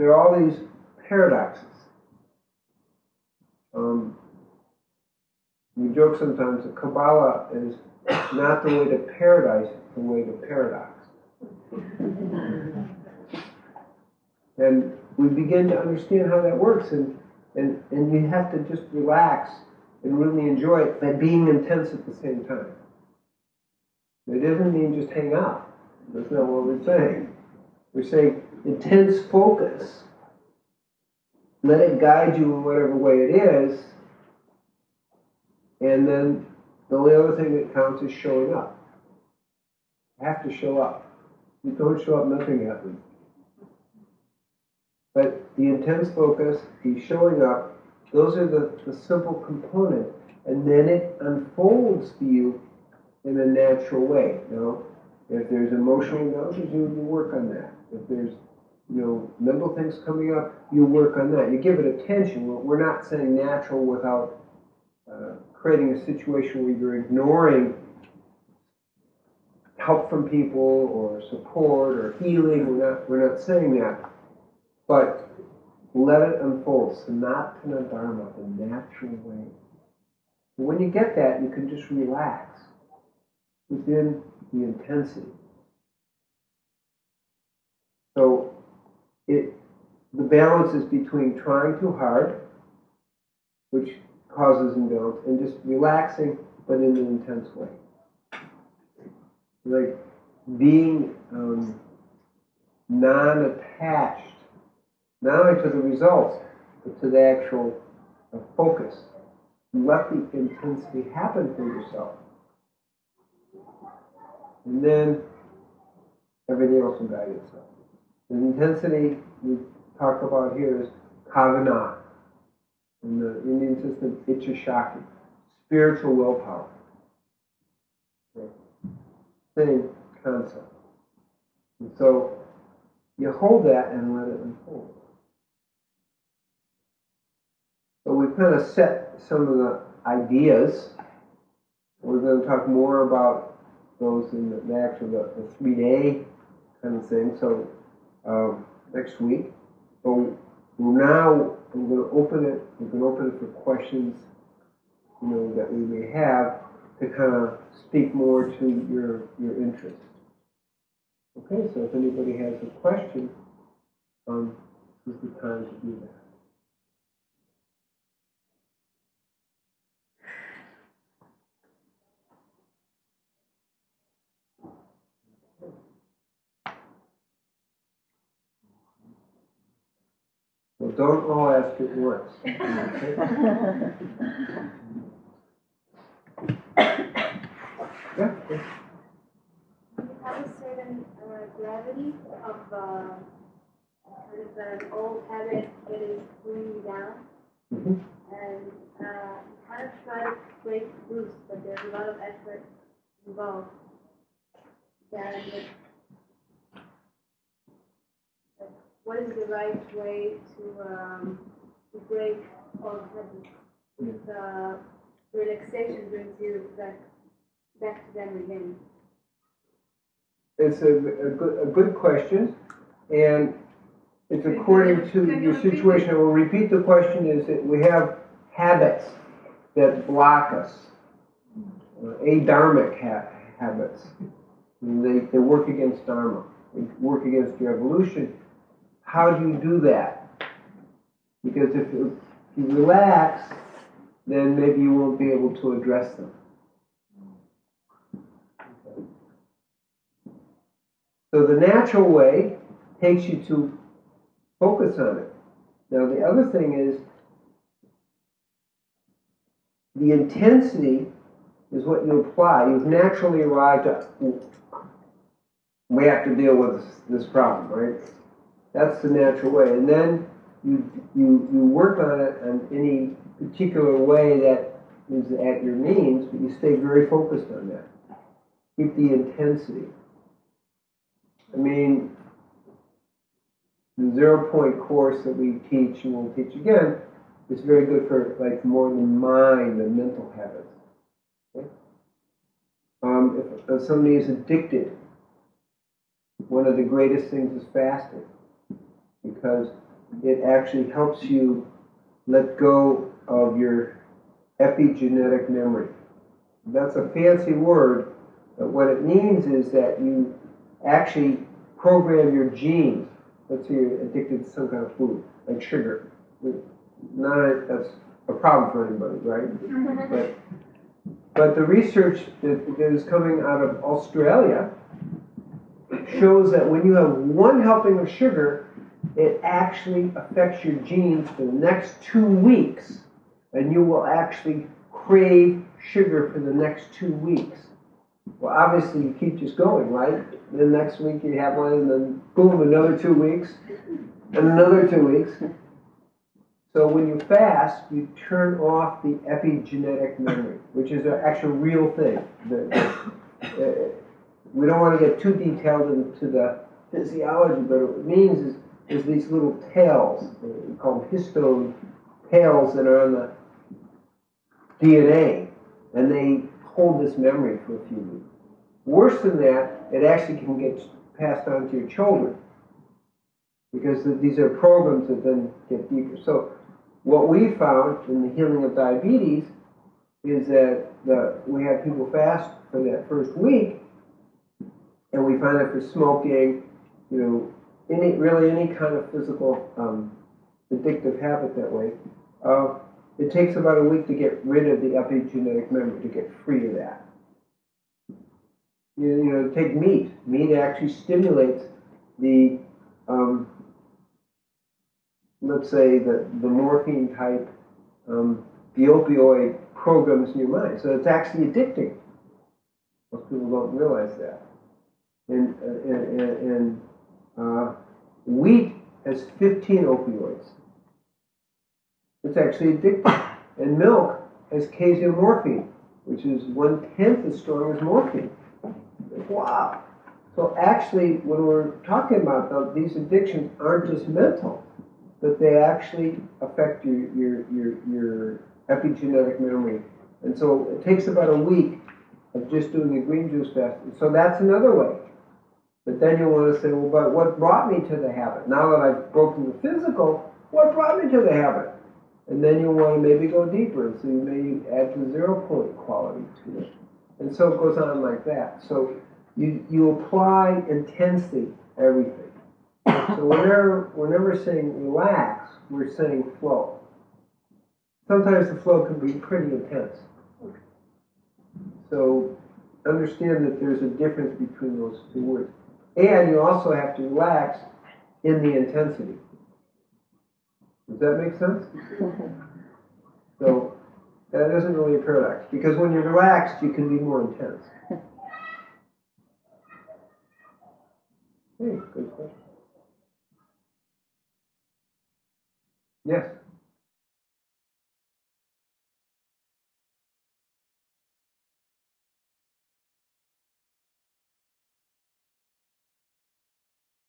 there are all these paradoxes. We joke sometimes that Kabbalah is not the way to paradise, it's the way to paradox. And we begin to understand how that works, and you have to just relax and really enjoy it by being intense at the same time. It doesn't mean just hang out. That's not what we're saying. We're saying intense focus. Let it guide you in whatever way it is. And then the only other thing that counts is showing up. You have to show up. If you don't show up, nothing happens. But the intense focus, the showing up, those are the simple components. And then it unfolds for you in a natural way. You know, if there's emotional imbalances, you work on that. If there's mental things coming up, you work on that. You give it attention. We're not saying natural without creating a situation where you're ignoring help from people or support or healing. We're not saying that. But let it unfold. Sanatana Dharma, the natural way. And when you get that, you can just relax within the intensity. So the balance is between trying too hard, which causes imbalance, and just relaxing, but in an intense way. Like being non-attached, not only to the results, but to the actual focus. Let the intensity happen for yourself. And then everything else will guide itself. The intensity we talk about here is kagana. In the Indian system, ichcha-shakti, spiritual willpower. Okay. Same concept. And so you hold that and let it unfold. So we've kind of set some of the ideas. We're going to talk more about those in the 3-day kind of thing. So next week. So now I'm going to open it. We can open it for questions, that we may have to kind of speak more to your interest. Okay, so if anybody has a question, this is the time to do that. Well, don't all ask at once. Yeah. You have a certain gravity of kind of an old habit that is pulling you down, and you kind of try to break loose, but there's a lot of effort involved. And what is the right way to break old habits? If relaxation brings you back to them again. It's a good question, and it's according to your situation. I will repeat the question: is that we have habits that block us, adharmic habits. And they work against Dharma. They work against your evolution. How do you do that? Because if you relax, then maybe you won't be able to address them. So the natural way takes you to focus on it. Now the other thing is, the intensity is what you apply. You've naturally arrived at, we have to deal with this problem, right? That's the natural way. And then you work on it in any particular way that is at your means, but you stay very focused on that. Keep the intensity. I mean, the 0-point course that we teach and we'll teach again is very good for more the mind, the mental habits. Okay? If somebody is addicted, one of the greatest things is fasting, because it actually helps you let go of your epigenetic memory. That's a fancy word, but what it means is that you actually program your genes. Let's say you're addicted to some kind of food, like sugar. That's a problem for anybody, right? But the research that is coming out of Australia shows that when you have one helping of sugar, it actually affects your genes for the next 2 weeks, and you will actually crave sugar for the next 2 weeks. Well, obviously you keep just going, right? Then next week you have one, and then boom, another 2 weeks, and another 2 weeks. So when you fast, you turn off the epigenetic memory, which is an actual real thing. We don't want to get too detailed into the physiology, but what it means is these little tails, we call them histone tails, that are on the DNA, and they hold this memory for a few weeks. Worse than that, it actually can get passed on to your children, because these are programs that then get deeper. So what we found in the healing of diabetes is that we have people fast for that first week, and we find that for smoking, any kind of physical addictive habit that way, it takes about a week to get rid of the epigenetic memory, to get free of that. Take meat. Meat actually stimulates the let's say the morphine type, the opioid programs in your mind. So it's actually addicting. Most people don't realize that. And wheat has 15 opioids. It's actually addicting. And milk has casomorphine, which is 1/10 as strong as morphine. Wow. So actually, when we're talking about these addictions aren't just mental, but they actually affect your epigenetic memory. And so it takes about a week of just doing a green juice fast. So that's another way. But then you want to say, well, but what brought me to the habit? Now that I've broken the physical, what brought me to the habit? And then you want to maybe go deeper. So you may add the 0 point quality to it. And so it goes on like that. So you apply intensely everything. So whenever we're saying relax, we're saying flow. Sometimes the flow can be pretty intense. So understand that there's a difference between those two words. And you also have to relax in the intensity. Does that make sense? So that isn't really a paradox, because when you're relaxed, you can be more intense. Hey, good question. Yes.